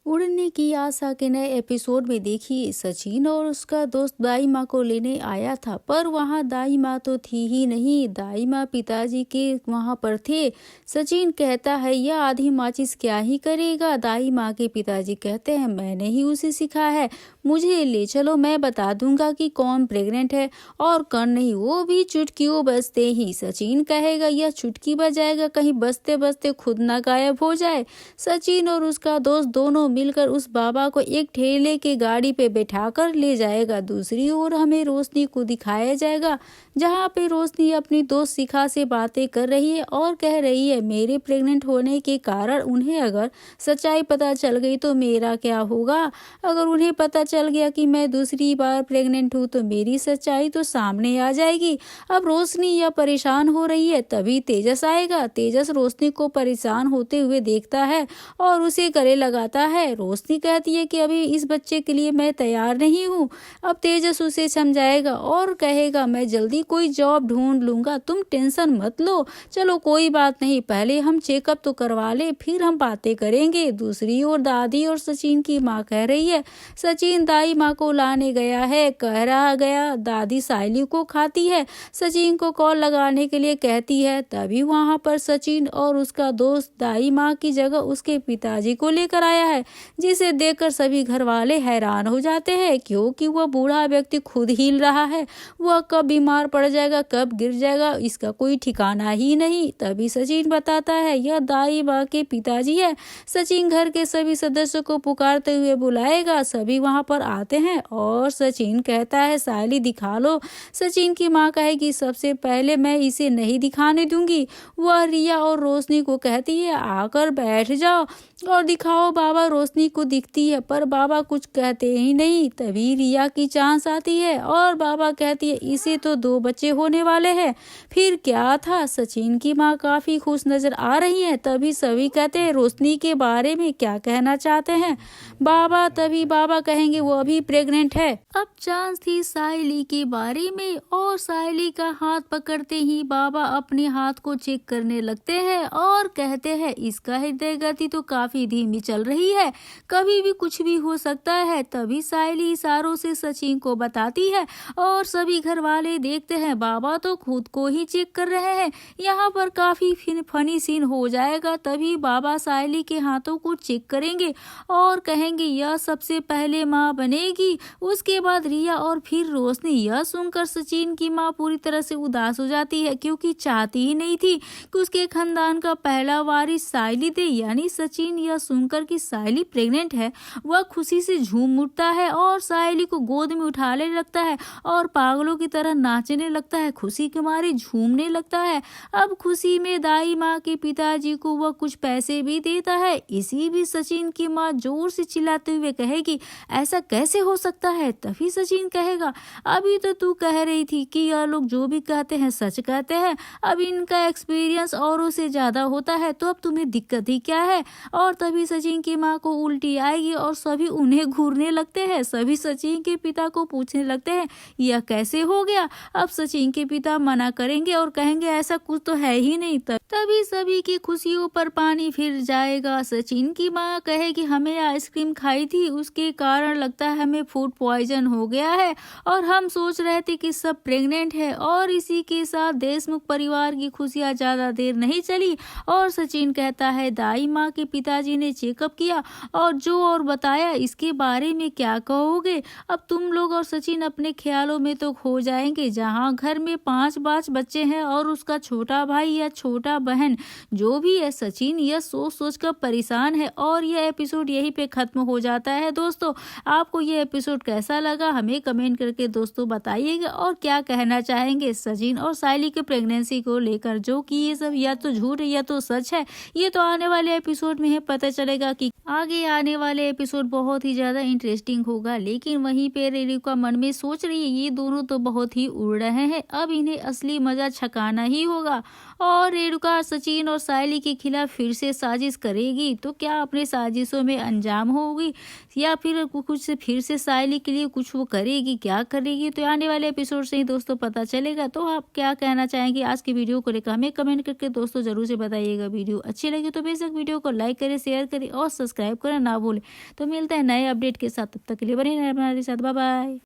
उड़ने की आशा के नए एपिसोड में देखिए, सचिन और उसका दोस्त दाई माँ को लेने आया था, पर वहाँ दाई माँ तो थी ही नहीं। दाई माँ पिताजी के वहाँ पर थे। सचिन कहता है यह आधी माचिस क्या ही करेगा। दाई माँ के पिताजी कहते हैं मैंने ही उसे सिखा है, मुझे ले चलो, मैं बता दूंगा कि कौन प्रेग्नेंट है और कौन नहीं, वो भी चुटकियों बजते ही। सचिन कहेगा यह चुटकी बजाएगा, कहीं बजते बजते खुद ना गायब हो जाए। सचिन और उसका दोस्त दोनों मिलकर उस बाबा को एक ठेले की गाड़ी पे बैठाकर ले जाएगा। दूसरी ओर हमें रोशनी को दिखाया जाएगा, जहाँ पे रोशनी अपनी दोस्त शिखा से बातें कर रही है और कह रही है मेरे प्रेग्नेंट होने के कारण उन्हें अगर सच्चाई पता चल गई तो मेरा क्या होगा। अगर उन्हें पता चल गया कि मैं दूसरी बार प्रेग्नेंट हूँ तो मेरी सच्चाई तो सामने आ जाएगी। अब रोशनी यह परेशान हो रही है, तभी तेजस आएगा। तेजस रोशनी को परेशान होते हुए देखता है और उसे गले लगाता है। रोशनी कहती है कि अभी इस बच्चे के लिए मैं तैयार नहीं हूँ। अब तेजस उसे समझाएगा और कहेगा मैं जल्दी कोई जॉब ढूंढ लूंगा, तुम टेंशन मत लो। चलो कोई बात नहीं, पहले हम चेकअप तो करवा ले, फिर हम बातें करेंगे। दूसरी ओर दादी और सचिन की माँ कह रही है सचिन दाई माँ को लाने गया है, कह रहा गया। दादी साइली को खाती है, सचिन को कॉल लगाने के लिए कहती है। तभी वहां पर सचिन और उसका दोस्त दाई माँ की जगह उसके पिताजी को लेकर आया है, जिसे देखकर सभी घर वाले हैरान हो जाते हैं, क्योंकि वह बूढ़ा व्यक्ति खुद हिल रहा है। वह कब बीमार पड़ जाएगा, कब गिर जाएगा, इसका कोई ठिकाना ही नहीं। तभी सचिन बताता है यह दाई माँ के पिताजी है। सचिन घर के सभी सदस्यों को पुकारते हुए बुलाएगा। सभी वहां पर आते हैं और सचिन कहता है साली दिखा लो। सचिन की माँ कहेगी सबसे पहले मैं इसे नहीं दिखाने दूंगी। वह रिया और रोशनी को कहती है आकर बैठ जाओ और दिखाओ। बाबा रोशनी को दिखती है, पर बाबा कुछ कहते ही नहीं। तभी रिया की चांस आती है और बाबा कहती है इसे तो 2 बच्चे होने वाले हैं। फिर क्या था। सचिन की माँ काफी खुश नजर आ रही है। तभी सभी कहते हैं रोशनी के बारे में क्या कहना चाहते हैं बाबा। तभी बाबा कहेंगे वो अभी प्रेग्नेंट है। अब चांस थी साइली के बारे में और साइली का हाथ पकड़ते ही बाबा अपने हाथ को चेक करने लगते हैं और कहते हैं इसका हृदय गति तो काफी धीमी चल रही है, कभी भी कुछ भी हो सकता है। तभी साइली इशारों से सचिन को बताती है और सभी घर वाले देखते हैं बाबा तो खुद को ही चेक कर रहे हैं। यहाँ पर काफी फनी सीन हो जाएगा। तभी बाबा साइली के हाथों को चेक करेंगे और कहेंगे यह सबसे पहले माँ बनेगी, उसके बाद रिया और फिर रोशनी। यह सुनकर सचिन की माँ पूरी तरह से उदास हो जाती है, क्योंकि चाहती ही नहीं थी कि उसके खानदान का पहला वारिस साइली दे, यानी सचिन। यह सुनकर कि साइली प्रेग्नेंट है, वह खुशी से झूम उठता है और साइली को गोद में उठा ले लगता है और पागलों की तरह नाचने लगता है, खुशी के मारे झूमने लगता है। अब खुशी में दाई माँ के पिताजी को वह कुछ पैसे भी देता है। इसी भी सचिन की माँ जोर से चिल्लाते हुए कहेगी ऐसा कैसे हो सकता है। तभी सचिन कहेगा अभी तो तू कह रही थी कि यह लोग जो भी कहते हैं सच कहते हैं, अब इनका एक्सपीरियंस औरों से ज्यादा होता है, तो अब तुम्हें दिक्कत ही क्या है। और तभी सचिन की माँ को उल्टी आएगी और सभी उन्हें घूरने लगते हैं। सभी सचिन के पिता को पूछने लगते हैं यह कैसे हो गया। अब सचिन के पिता मना करेंगे और कहेंगे ऐसा कुछ तो है ही नहीं। तभी सभी की खुशियों पर पानी फिर जाएगा। सचिन की माँ कहेगी हमें आइसक्रीम खाई थी, उसके कारण लगता है हमें फूड पॉइजन हो गया है और हम सोच रहे थे कि सब प्रेग्नेंट है। और इसी के साथ देशमुख परिवार की खुशियां ज्यादा देर नहीं चली और सचिन कहता है दाई माँ के पिताजी ने चेकअप किया और जो और बताया इसके बारे में क्या कहोगे। अब तुम लोग और सचिन अपने ख्यालों में तो खो जाएंगे, जहाँ घर में 5 बच्चे हैं और उसका छोटा भाई या छोटा बहन जो भी है। सचिन यह सोच सोच कर परेशान है और यह एपिसोड यहीं पे खत्म हो जाता है। दोस्तों आपको यह एपिसोड कैसा लगा हमें कमेंट करके दोस्तों बताइएगा, और क्या कहना चाहेंगे सचिन और साइली के प्रेगनेंसी को लेकर, जो कि ये सब या तो झूठ है या तो सच है। ये तो आने वाले एपिसोड में ही पता चलेगा कि आगे आने वाले एपिसोड बहुत ही ज्यादा इंटरेस्टिंग होगा। लेकिन वहीं पे रेणुका मन में सोच रही है ये दोनों तो बहुत ही उड़ रहे हैं, अब इन्हें असली मजा छकाना ही होगा। और रेणुका सचिन और सायली के खिलाफ फिर से साजिश करेगी तो क्या अपने साजिशों में अंजाम होगी या फिर कुछ फिर से सायली के लिए कुछ वो करेगी, क्या करेगी, तो आने वाले एपिसोड से ही दोस्तों पता चलेगा। तो आप क्या कहना चाहेंगे आज की वीडियो को लेकर हमें कमेंट करके दोस्तों जरूर से बताइएगा। वीडियो अच्छी लगी तो बेशक वीडियो को लाइक करें, शेयर करें और सब्सक्राइब करना ना भूलें। तो मिलते हैं नए अपडेट के साथ, तब तक के लिए बने रहें हमारे साथ। Bye bye.